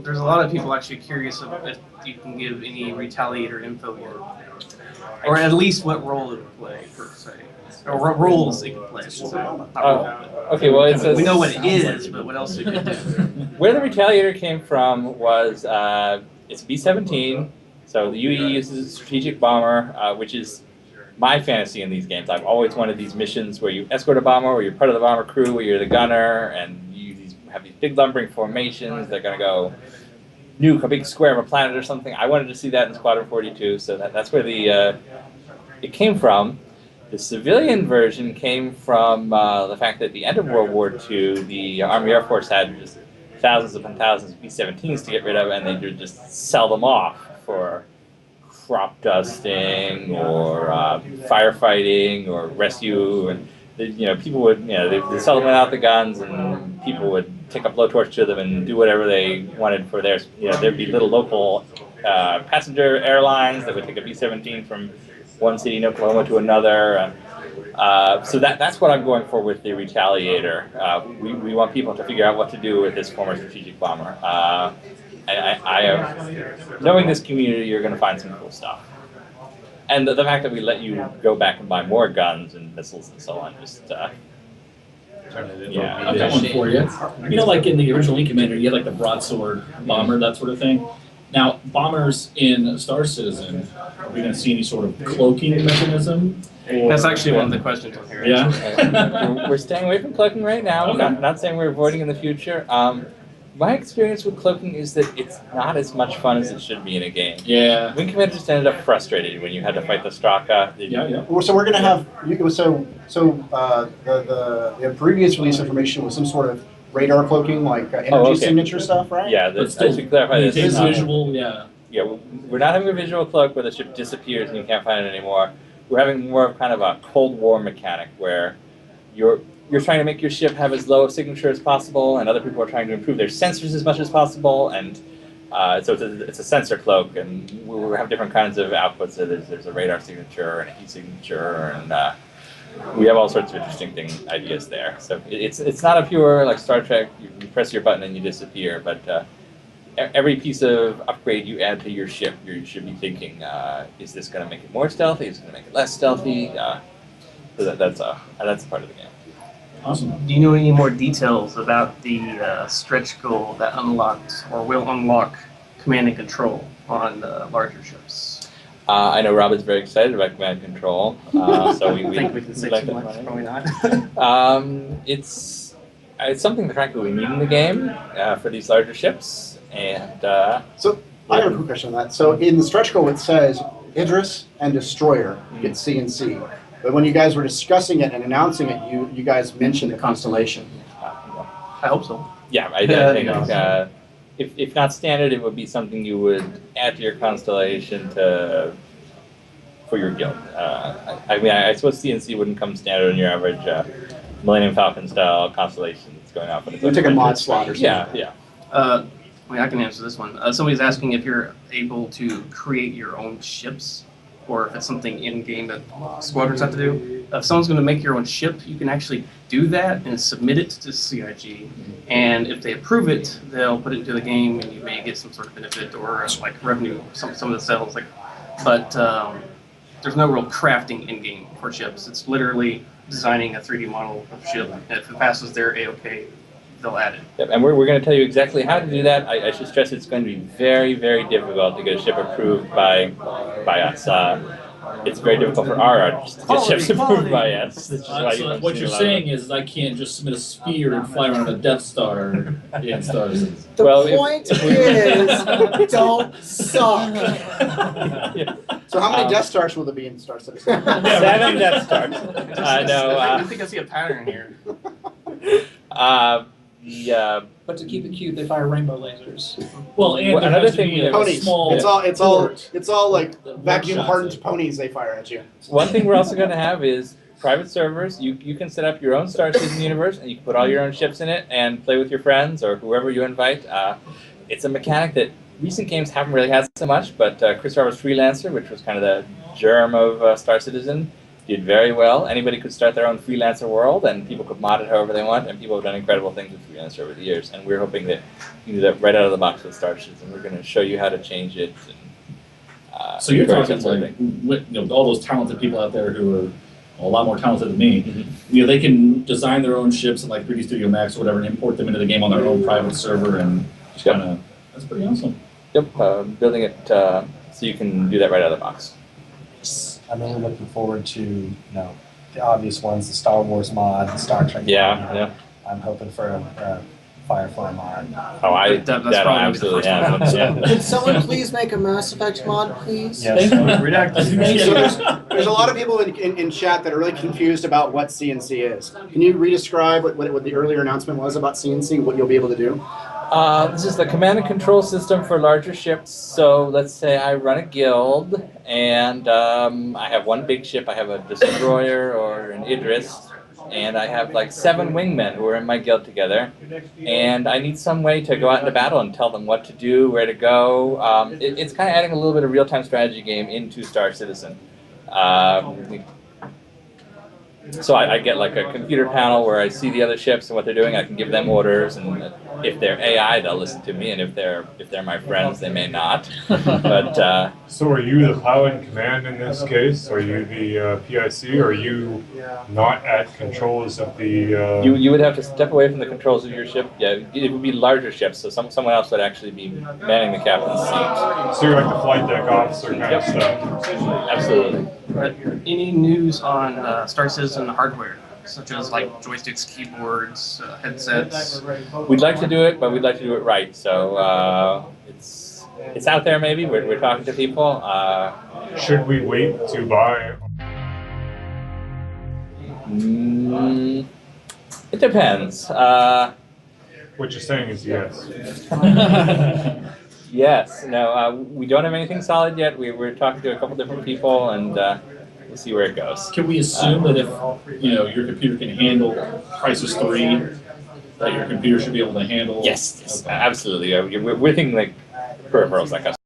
There's a lot of people actually curious if you can give any Retaliator info yet, or at least what role it would play per se, or what roles it could play. I should say. Not role, but Okay, well, it says we know what it is, but what else it could do? where the Retaliator came from was it's a B-17, so the UE uses a strategic bomber, which is my fantasy in these games. I've always wanted these missions where you escort a bomber, or you're part of the bomber crew, where you're the gunner, and have these big lumbering formations. They're going to go nuke a big square of a planet or something. I wanted to see that in Squadron 42, so that's where it came from. The civilian version came from the fact that at the end of World War II, the Army Air Force had just thousands upon thousands of B-17s to get rid of, and they would just sell them off for crop dusting or firefighting or rescue, and people would they'd sell them without the guns, and people would take a blowtorch to them and do whatever they wanted for theirs. There'd be little local passenger airlines that would take a B-17 from one city in Oklahoma to another. So that's what I'm going for with the Retaliator. We want people to figure out what to do with this former strategic bomber. Knowing this community, you're going to find some cool stuff. And the fact that we let you go back and buy more guns and missiles and so on, just I've got one for you. Like in the original Wing Commander, you had like the broadsword bomber, that sort of thing. Now, bombers in Star Citizen, are we going to see any sort of cloaking mechanism? That's actually one of the questions on here. Yeah. we're staying away from cloaking right now. Okay. Not saying we're avoiding in the future. My experience with cloaking is that it's not as much fun as it should be in a game. Yeah. Wing Commander just ended up frustrated when you had to fight the Straka. Yeah. So we're going to have the previous release information was some sort of radar cloaking, like energy signature stuff, right? Yeah, But still, I should clarify this. it's visual, yeah. Yeah, we're not having a visual cloak where the ship disappears and you can't find it anymore. We're having more of kind of a Cold War mechanic where you're trying to make your ship have as low a signature as possible, and other people are trying to improve their sensors as much as possible, and so it's a sensor cloak, and we have different kinds of outputs. So there's a radar signature and a heat signature, and we have all sorts of interesting ideas there. So it's not a pure like Star Trek. You press your button and you disappear, but every piece of upgrade you add to your ship, you should be thinking: is this going to make it more stealthy? Is it going to make it less stealthy? So that's a part of the game. Awesome. Do you know any more details about the stretch goal that unlocked or will unlock command and control on larger ships? I know Rob is very excited about command and control, so we think we can say like too that much. money. Probably not. It's something that frankly we need in the game for these larger ships, and So I have a quick question on that. So in the stretch goal, it says Idris and Destroyer get C and C. But when you guys were discussing it and announcing it, you guys mentioned the Constellation. I hope so. yeah, I think if not standard, it would be something you would add to your constellation for your guild. I suppose CNC wouldn't come standard in your average Millennium Falcon style constellation that's going off. You take a mod slot or something. Yeah. I can answer this one. Somebody's asking if you're able to create your own ships, or if it's something in-game that squadrons have to do. If someone's going to make your own ship, you can actually do that and submit it to CIG. And if they approve it, they'll put it into the game, and you may get some sort of benefit or like revenue, some of the sales. But there's no real crafting in-game for ships. It's literally designing a 3D model of ship, and if it passes their A-OK, they'll add it. Yep, and we're going to tell you exactly how to do that. I should stress it's going to be very, very difficult to get a ship approved by us. It's very difficult for our artists to get ships approved by us. Which is why you So don't what see you're a lot saying is I can't just submit a sphere and fly around a Death Star in Star Citizen. The Well, point is, don't suck. Yeah. So how many Death Stars will there be in Star Citizen? 7 Death Stars. I think I see a pattern here. But to keep it cute, they fire rainbow lasers. Well, and Well, there another has to thing be we a have- Ponies. small It's all like that vacuum one-shots hardened it. ponies they fire at you. One thing we're also going to have is private servers. You can set up your own Star Citizen universe, and you can put all your own ships in it and play with your friends or whoever you invite. It's a mechanic that recent games haven't really had so much, but Chris Roberts Freelancer, which was kind of the germ of Star Citizen, did very well. Anybody could start their own freelancer world, and people could mod it however they want, and people have done incredible things with freelancer over the years. And we're hoping that you can do that right out of the box with Star Citizen. We're going to show you how to change it. And, So you're encourage talking that sort of like, thing. all those talented people out there who are a lot more talented than me. Mhm. They can design their own ships in like 3D Studio Max or whatever and import them into the game on their own private server and just Yep. kind of, that's pretty awesome. Yep, building it so you can do that right out of the box. I'm really looking forward to, the obvious ones, the Star Wars mod, the Star Trek Yeah, mod. yeah. I'm hoping for a Firefly mod. Oh, That's probably that gonna be the absolutely first one. have. Yeah. Could someone please make a Mass Effect mod, please? Yes. So there's a lot of people in chat that are really confused about what CNC is. Can you re-describe what the earlier announcement was about CNC, what you'll be able to do? This is the command and control system for larger ships. So let's say I run a guild, and I have one big ship. I have a destroyer or an Idris, and I have like 7 wingmen who are in my guild together. And I need some way to go out into battle and tell them what to do, where to go. It's kind of adding a little bit of real-time strategy game into Star Citizen. So I get like a computer panel where I see the other ships and what they're doing. I can give them orders, and if they're AI, they'll listen to me, and if they're my friends, they may not. But So are you the pilot in command in this case? Are you the PIC? Are you not at controls of the? you would have to step away from the controls of your ship. Yeah, it would be larger ships, so someone else would actually be manning the captain's seat. So you're like the flight deck officer kind of stuff. Absolutely. But any news on Star Citizen hardware, such as like joysticks, keyboards, headsets? We'd like to do it, but we'd like to do it right. So it's out there. Maybe we're talking to people. Should we wait to buy? It depends. What you're saying is yes. Yes. No. We don't have anything solid yet. We're talking to a couple different people, and we'll see where it goes. Can we assume that if, your computer can handle Crisis 3, that your computer should be able to handle? Yes. Okay. Absolutely. We're thinking like peripherals like us.